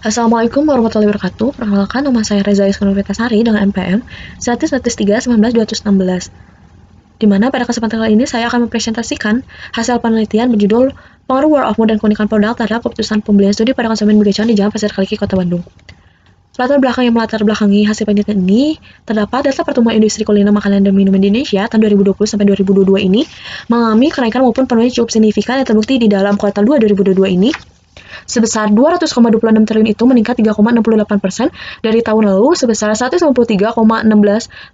Assalamualaikum warahmatullahi wabarakatuh. Perkenalkan, nama saya Reza Iskandar Vitasari dengan NPM 113-19-216. Di mana pada kesempatan kali ini saya akan mempresentasikan hasil penelitian berjudul Pengaruh Word of Mouth dan keunikan produk terhadap keputusan pembelian studi pada konsumen migacuan di Jalan Pasir Kaliki, Kota Bandung. Latar belakang yang melatar belakangi hasil penelitian ini terdapat data pertumbuhan industri kuliner makanan dan minuman di Indonesia tahun 2020 sampai 2022 ini mengalami kenaikan maupun penurunan cukup signifikan yang terbukti di dalam kuartal 2 2022 ini. Sebesar 200,26 triliun itu meningkat 3,68% dari tahun lalu sebesar 193,16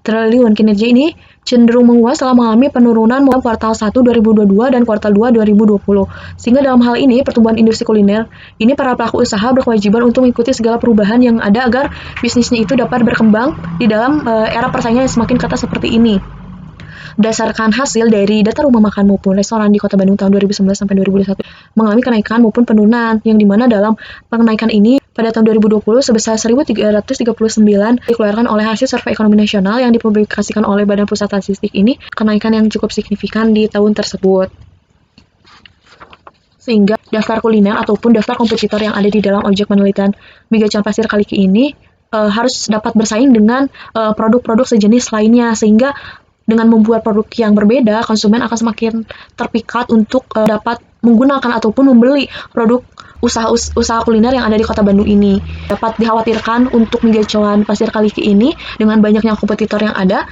triliun. Kinerja ini cenderung menguat setelah mengalami penurunan dalam kuartal 1 2022 dan kuartal 2 2020. Sehingga dalam hal ini, pertumbuhan industri kuliner, ini para pelaku usaha berkewajiban untuk mengikuti segala perubahan yang ada agar bisnisnya itu dapat berkembang di dalam era persaingan yang semakin ketat seperti ini. Berdasarkan hasil dari data rumah makan maupun restoran di Kota Bandung tahun 2019 sampai 2021 mengalami kenaikan maupun penurunan, yang dimana dalam kenaikan ini pada tahun 2020 sebesar 1.339 dikeluarkan oleh hasil survei ekonomi nasional yang dipublikasikan oleh Badan Pusat Statistik. Ini kenaikan yang cukup signifikan di tahun tersebut. Sehingga daftar kuliner ataupun daftar kompetitor yang ada di dalam objek penelitian migacuan Pasir Kaliki ini harus dapat bersaing dengan produk-produk sejenis lainnya, sehingga dengan membuat produk yang berbeda, konsumen akan semakin terpikat untuk dapat menggunakan ataupun membeli produk usaha kuliner yang ada di Kota Bandung ini. Dapat dikhawatirkan untuk migacuan Pasir Kaliki ini dengan banyaknya kompetitor yang ada,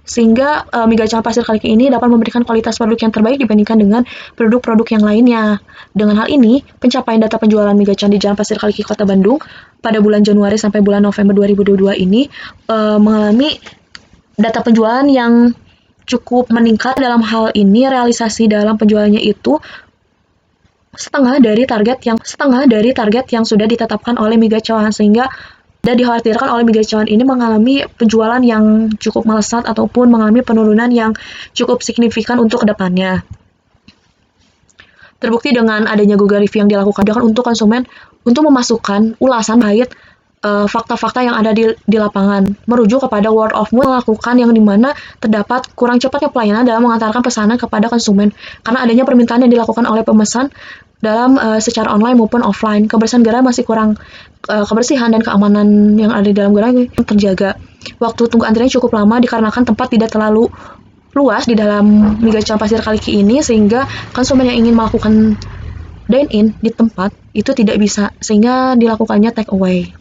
sehingga migacuan Pasir Kaliki ini dapat memberikan kualitas produk yang terbaik dibandingkan dengan produk-produk yang lainnya. Dengan hal ini, pencapaian data penjualan migacuan di Jalan Pasir Kaliki, Kota Bandung pada bulan Januari sampai bulan November 2022 ini mengalami data penjualan yang cukup meningkat. Dalam hal ini, realisasi dalam penjualannya itu setengah dari target yang sudah ditetapkan oleh migacuan, sehingga dan dikhawatirkan oleh migacuan ini mengalami penjualan yang cukup melesat ataupun mengalami penurunan yang cukup signifikan untuk kedepannya. Terbukti dengan adanya Google Review yang dilakukan untuk konsumen untuk memasukkan ulasan terkait fakta-fakta yang ada di lapangan, merujuk kepada word of mouth melakukan yang dimana terdapat kurang cepatnya pelayanan dalam mengantarkan pesanan kepada konsumen karena adanya permintaan yang dilakukan oleh pemesan dalam secara online maupun offline. Kebersihan gerai masih kurang, kebersihan dan keamanan yang ada di dalam gerai terjaga. Waktu tunggu antrian cukup lama dikarenakan tempat tidak terlalu luas di dalam migacuan Pasir Kaliki ini, sehingga konsumen yang ingin melakukan dine-in di tempat itu tidak bisa, sehingga dilakukannya take away.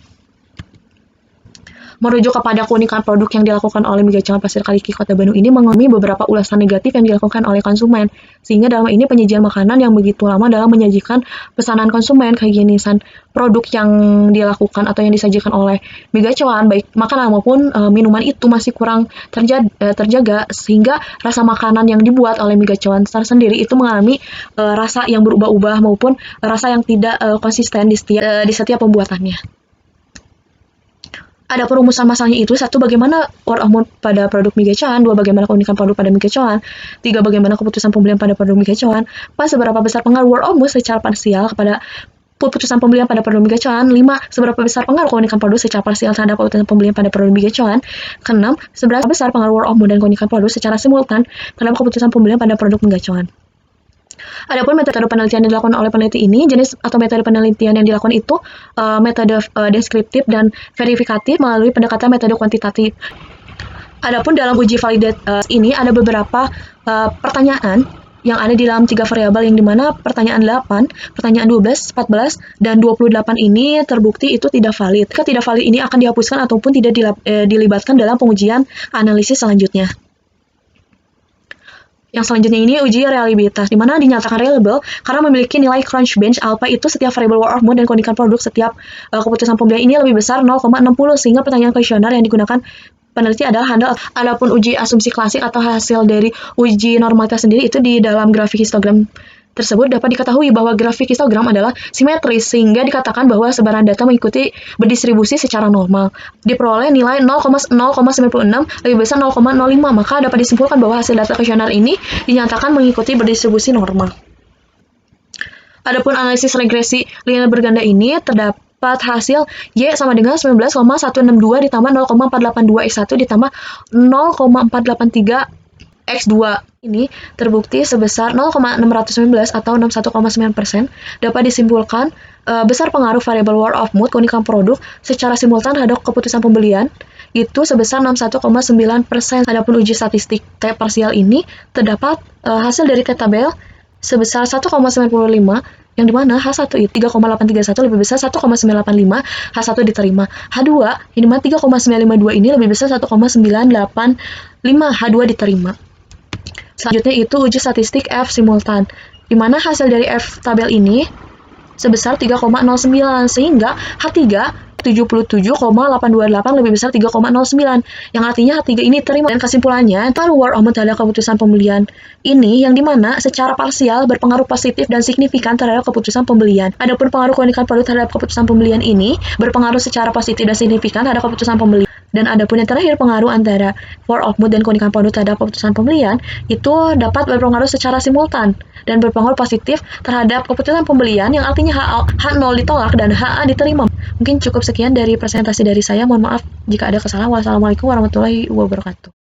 Merujuk kepada keunikan produk yang dilakukan oleh migacuan Pasir Kaliki Kota Bandung ini mengalami beberapa ulasan negatif yang dilakukan oleh konsumen, sehingga dalam ini penyajian makanan yang begitu lama dalam menyajikan pesanan konsumen, kehigienisan produk yang dilakukan atau yang disajikan oleh migacuan, baik makanan maupun minuman itu masih kurang terjaga, sehingga rasa makanan yang dibuat oleh migacuan tersendiri itu mengalami rasa yang berubah-ubah maupun rasa yang tidak konsisten di setiap pembuatannya. Ada perumusan masalahnya itu: 1. Bagaimana word of mouth pada produk migacuan. 2. Bagaimana keunikan produk pada migacuan. 3. Bagaimana keputusan pembelian pada produk migacuan. 4. Seberapa besar pengaruh word of mouth secara parsial kepada keputusan pembelian pada produk migacuan. 5. Seberapa besar pengaruh keunikan produk secara parsial terhadap keputusan pembelian pada produk migacuan. 6. Seberapa besar pengaruh word of mouth dan keunikan produk secara simultan terhadap keputusan pembelian pada produk migacuan. Adapun metode penelitian yang dilakukan oleh peneliti ini, jenis atau metode penelitian yang dilakukan itu metode deskriptif dan verifikatif melalui pendekatan metode kuantitatif. Adapun dalam uji validat ini ada beberapa pertanyaan yang ada di dalam 3 variabel, yang dimana pertanyaan 8, pertanyaan 12, 14, dan 28 ini terbukti itu tidak valid. Jika tidak valid ini akan dihapuskan ataupun tidak dilibatkan dalam pengujian analisis selanjutnya. Yang selanjutnya ini uji reliabilitas, di mana dinyatakan reliable karena memiliki nilai Crunchbench alpha itu setiap variabel word of mouth dan keunikan produk setiap keputusan pembelian ini lebih besar 0,60, sehingga pertanyaan kuesioner yang digunakan peneliti adalah handal. Adapun uji asumsi klasik atau hasil dari uji normalitas sendiri itu di dalam grafik histogram tersebut dapat diketahui bahwa grafik histogram adalah simetris, sehingga dikatakan bahwa sebaran data mengikuti berdistribusi secara normal. Diperoleh nilai 0,96 lebih besar 0,05, maka dapat disimpulkan bahwa hasil data kuesioner ini dinyatakan mengikuti berdistribusi normal. Adapun analisis regresi linear berganda ini terdapat hasil Y sama dengan 19,162 ditambah 0,482 X1 ditambah 0,483 X2 ini terbukti sebesar 0,619 atau 61,9% dapat disimpulkan besar pengaruh variabel word of mouth keunikan produk secara simultan terhadap keputusan pembelian itu sebesar 61,9%. Adapun uji statistik T parsial ini terdapat hasil dari T tabel sebesar 1,95 yang dimana H1 itu 3,831 lebih besar 1,985, H1 diterima. H2 yang dimana 3,952 ini lebih besar 1,985, H2 diterima. Selanjutnya itu uji statistik F simultan, di mana hasil dari F tabel ini sebesar 3,09 sehingga H3 77,828 lebih besar 3,09 yang artinya H3 ini terima. Dan kesimpulannya word of mouth terhadap keputusan pembelian ini yang dimana secara parsial berpengaruh positif dan signifikan terhadap keputusan pembelian. Adapun pengaruh keunikan produk terhadap keputusan pembelian ini berpengaruh secara positif dan signifikan terhadap keputusan pembelian. Dan adapun yang terakhir pengaruh antara word of mouth dan keunikan produk terhadap keputusan pembelian itu dapat berpengaruh secara simultan dan berpengaruh positif terhadap keputusan pembelian yang artinya H0 ditolak dan HA diterima. Mungkin cukup sekian dari presentasi dari saya. Mohon maaf jika ada kesalahan. Wassalamualaikum warahmatullahi wabarakatuh.